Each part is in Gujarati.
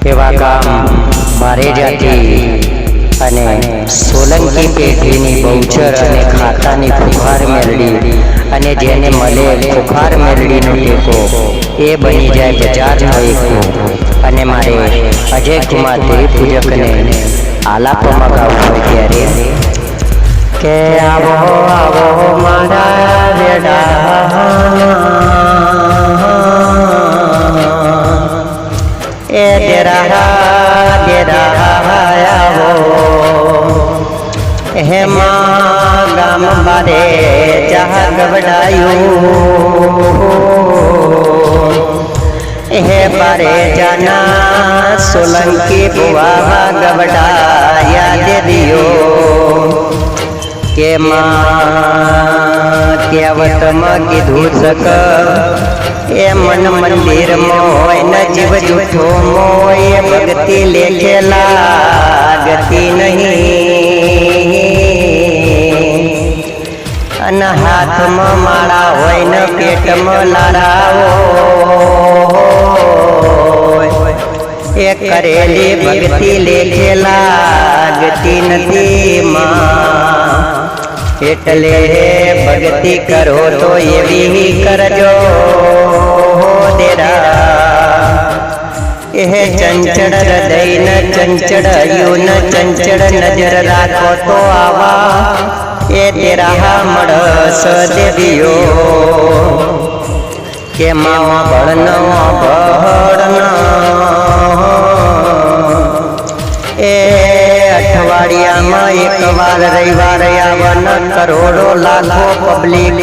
એવા ગામ ભારેજાથી અને સોલંકી પેઢીની બહુચર અને ખાતાની ખુખાર મેલડી અને જેને મળે ખુખાર મેલડીનો ટેકો એ બની જાય બજારનો એકો. અને મારે અજય કુમાર દેવી પૂજકને આલાપમાં ગાવું હોય ત્યારે કે આવો આવો મારા વેડા એ દેરા આવો હેમાં ગામ બારે જહા ગવડાયું હે બારે જાના સોલંકી બુઆ ગવડાયા દે દિયો કે માં કહેવતમાં કીધું સક એ મન મંદિર મોય ન જીવ જૂઠો મોય ભક્તિ લેખેલા ગતિ નહીં અને હાથમાં માળા હોય ને પેટમાં લારાવો એ કરેલી ભક્તિ લેખેલા ગતિ નથી માં. એટલે ભક્તિ કરો તો એવી કરજો દેરા એ ચંચળ હૃદય ન ચંચળ યુન ચંચળ નજર રાખો તો આવા એ તેરા મળસ દેવીઓ કે માવા ભળનો ભળનો એ અઠવાડિયામાં એક વાર રવિવાર આવન કરોડો લાખો પબ્લિક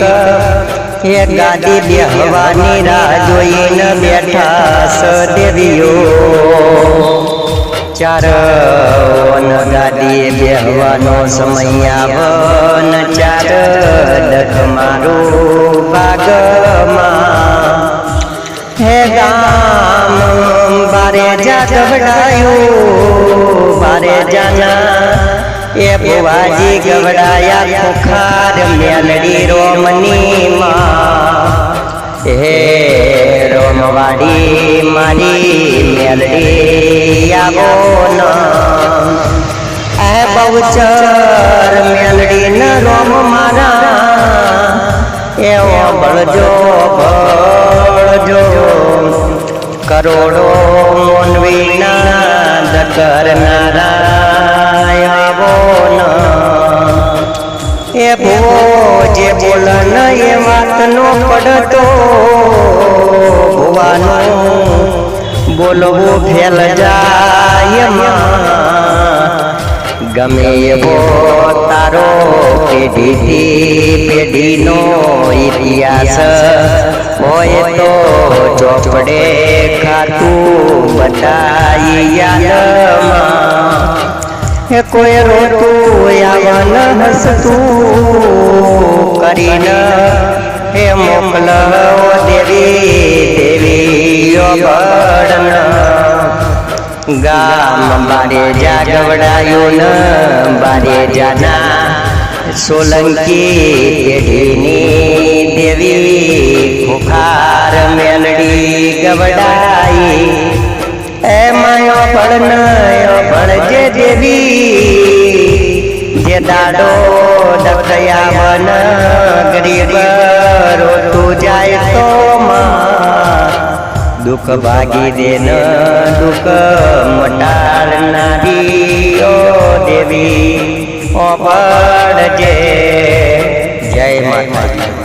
એ ગાદી બેહવાની રાહ જોઈને બેઠા સદેવીઓ. ચાર ગાદીએ બેહવાનો સમય આવન ચાર દખ મારું ભાગમાં હે ગામ બારે જા ગવડાયું બારે જાના એ બુવાજી ગવડાયા ખુખાર મેલડી રોમની માં હે રોમવાડી મારી મેલડી આવો ન એ બહુચર મેલડી ન રોમ મારા એવો બળજો બળજો કરોડો મોનવીના કરનારા આવો ન એ ભૂવો જે બોલન એ વાતનો પડતો ભુવાનો બોલવું ફેલ જાય ગમે એવો તારો પેઢીથી પેઢીનો ઇતિહાસ હોય તો ચોપડે ખાતું બતાઈ યાદમાં એ કોઈ રોતું આવન હસતું કરીને હે મોકલો દેવી દેવીઓ બળન ગામ બારે જા ગવડાયું ન બારે જાના સોલંકી પેઢીની દેવી ખુખાર મેલડી ગવડાઈ એ માયો ભળજે દેવી જે દાડો દખયાવન ગરીબ રોતું જાય તો માં દુઃખ ભાગી દેન દુઃખ મટાડનારી ઓ દેવી ઓ પડજે. જય માતા.